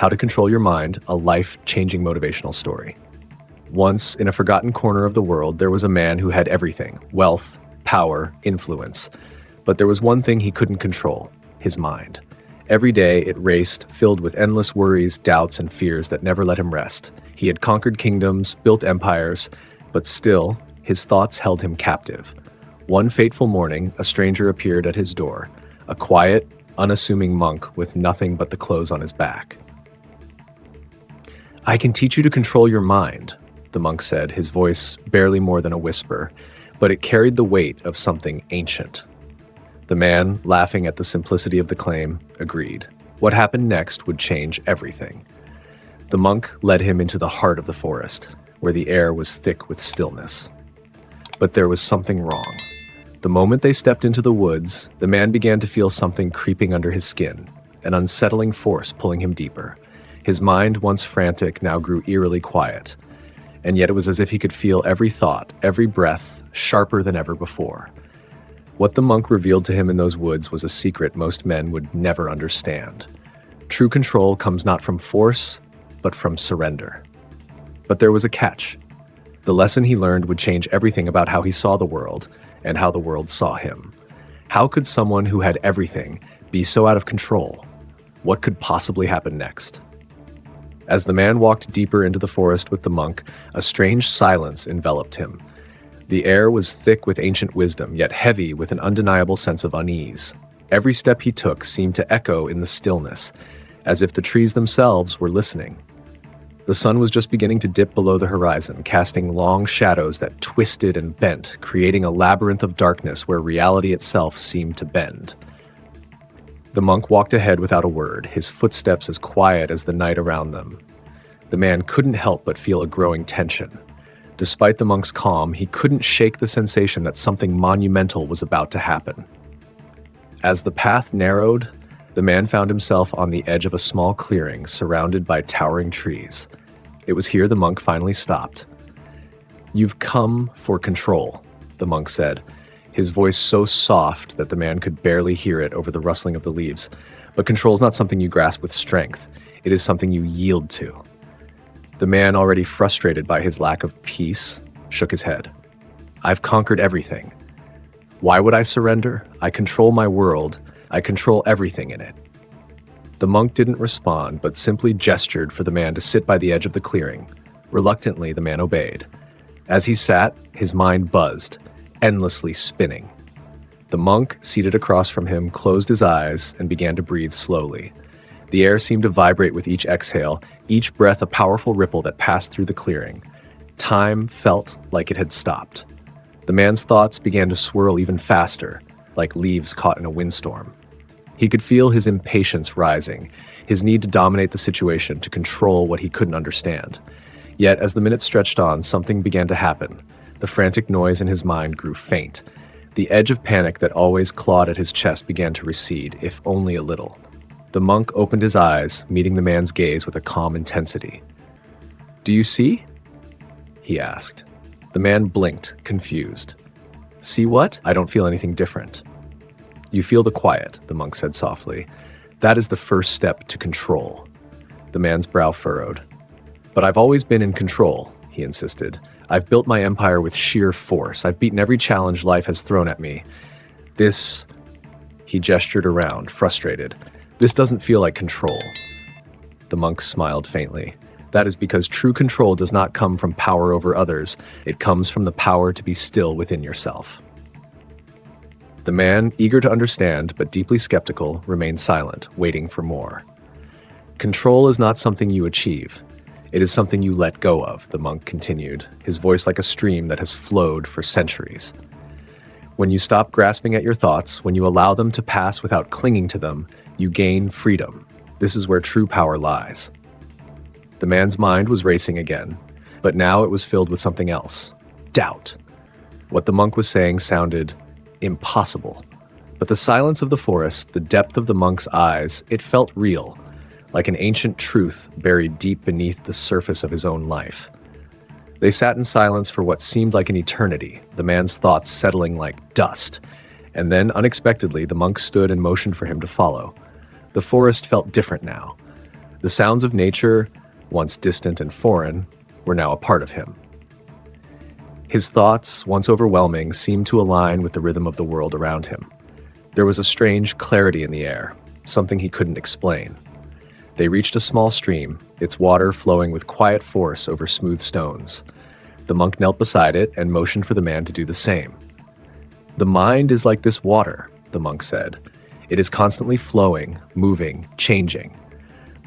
How to Control Your Mind, a Life Changing Motivational Story. Once, in a forgotten corner of the world, there was a man who had everything: wealth, power, influence. But there was one thing he couldn't control: his mind. Every day it raced, filled with endless worries, doubts, and fears that never let him rest. He had conquered kingdoms, built empires, but still, his thoughts held him captive. One fateful morning, a stranger appeared at his door, a quiet, unassuming monk with nothing but the clothes on his back. "I can teach you to control your mind," the monk said, his voice barely more than a whisper, but it carried the weight of something ancient. The man, laughing at the simplicity of the claim, agreed. What happened next would change everything. The monk led him into the heart of the forest, where the air was thick with stillness. But there was something wrong. The moment they stepped into the woods, the man began to feel something creeping under his skin, an unsettling force pulling him deeper. His mind, once frantic, now grew eerily quiet, and yet it was as if he could feel every thought, every breath, sharper than ever before. What the monk revealed to him in those woods was a secret most men would never understand. True control comes not from force, but from surrender. But there was a catch. The lesson he learned would change everything about how he saw the world and how the world saw him. How could someone who had everything be so out of control? What could possibly happen next? As the man walked deeper into the forest with the monk, a strange silence enveloped him. The air was thick with ancient wisdom, yet heavy with an undeniable sense of unease. Every step he took seemed to echo in the stillness, as if the trees themselves were listening. The sun was just beginning to dip below the horizon, casting long shadows that twisted and bent, creating a labyrinth of darkness where reality itself seemed to bend. The monk walked ahead without a word, his footsteps as quiet as the night around them. The man couldn't help but feel a growing tension. Despite the monk's calm, he couldn't shake the sensation that something monumental was about to happen. As the path narrowed, the man found himself on the edge of a small clearing surrounded by towering trees. It was here the monk finally stopped. "You've come for control," the monk said, his voice so soft that the man could barely hear it over the rustling of the leaves. But control is not something you grasp with strength. It is something you yield to. The man, already frustrated by his lack of peace, shook his head. "I've conquered everything. Why would I surrender? I control my world. I control everything in it." The monk didn't respond, but simply gestured for the man to sit by the edge of the clearing. Reluctantly, the man obeyed. As he sat, his mind buzzed, endlessly spinning. The monk, seated across from him, closed his eyes and began to breathe slowly. The air seemed to vibrate with each exhale, each breath a powerful ripple that passed through the clearing. Time felt like it had stopped. The man's thoughts began to swirl even faster, like leaves caught in a windstorm. He could feel his impatience rising, his need to dominate the situation, to control what he couldn't understand. Yet, as the minutes stretched on, something began to happen. The frantic noise in his mind grew faint. The edge of panic that always clawed at his chest began to recede, if only a little. The monk opened his eyes, meeting the man's gaze with a calm intensity. "Do you see?" he asked. The man blinked, confused. "See what? I don't feel anything different." "You feel the quiet," the monk said softly. "That is the first step to control." The man's brow furrowed. "But I've always been in control," he insisted. "I've built my empire with sheer force. I've beaten every challenge life has thrown at me. This..." He gestured around, frustrated. "This doesn't feel like control." The monk smiled faintly. "That is because true control does not come from power over others. It comes from the power to be still within yourself." The man, eager to understand but deeply skeptical, remained silent, waiting for more. "Control is not something you achieve. It is something you let go of," the monk continued, his voice like a stream that has flowed for centuries. "When you stop grasping at your thoughts, when you allow them to pass without clinging to them, you gain freedom. This is where true power lies." The man's mind was racing again, but now it was filled with something else: doubt. What the monk was saying sounded impossible. But the silence of the forest, the depth of the monk's eyes, it felt real, like an ancient truth buried deep beneath the surface of his own life. They sat in silence for what seemed like an eternity, the man's thoughts settling like dust. And then, unexpectedly, the monk stood and motioned for him to follow. The forest felt different now. The sounds of nature, once distant and foreign, were now a part of him. His thoughts, once overwhelming, seemed to align with the rhythm of the world around him. There was a strange clarity in the air, something he couldn't explain. They reached a small stream, its water flowing with quiet force over smooth stones. The monk knelt beside it and motioned for the man to do the same. "The mind is like this water," the monk said. "It is constantly flowing, moving, changing.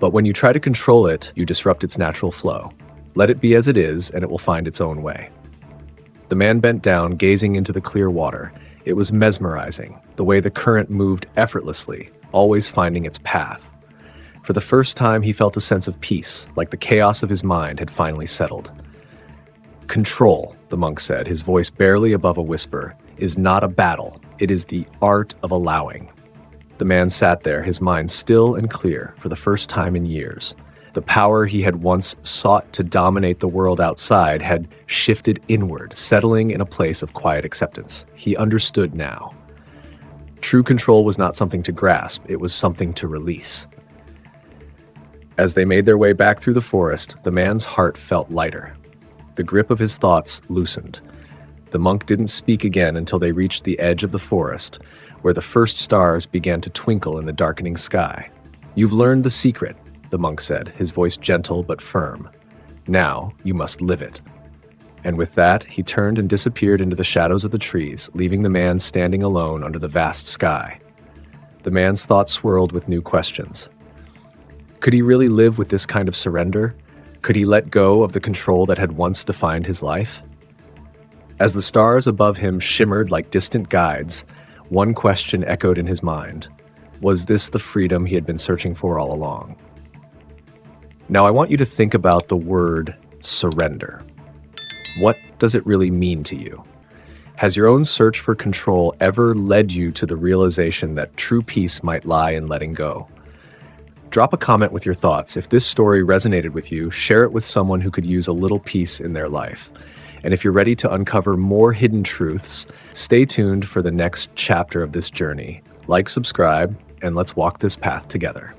But when you try to control it, you disrupt its natural flow. Let it be as it is, and it will find its own way." The man bent down, gazing into the clear water. It was mesmerizing, the way the current moved effortlessly, always finding its path. For the first time, he felt a sense of peace, like the chaos of his mind had finally settled. "Control," the monk said, his voice barely above a whisper, "is not a battle. It is the art of allowing." The man sat there, his mind still and clear, for the first time in years. The power he had once sought to dominate the world outside had shifted inward, settling in a place of quiet acceptance. He understood now. True control was not something to grasp, it was something to release. As they made their way back through the forest, the man's heart felt lighter. The grip of his thoughts loosened. The monk didn't speak again until they reached the edge of the forest, where the first stars began to twinkle in the darkening sky. "You've learned the secret," the monk said, his voice gentle but firm. "Now you must live it." And with that, he turned and disappeared into the shadows of the trees, leaving the man standing alone under the vast sky. The man's thoughts swirled with new questions. Could he really live with this kind of surrender? Could he let go of the control that had once defined his life? As the stars above him shimmered like distant guides, one question echoed in his mind. Was this the freedom he had been searching for all along? Now I want you to think about the word surrender. What does it really mean to you? Has your own search for control ever led you to the realization that true peace might lie in letting go? Drop a comment with your thoughts. If this story resonated with you, share it with someone who could use a little peace in their life. And if you're ready to uncover more hidden truths, stay tuned for the next chapter of this journey. Like, subscribe, and let's walk this path together.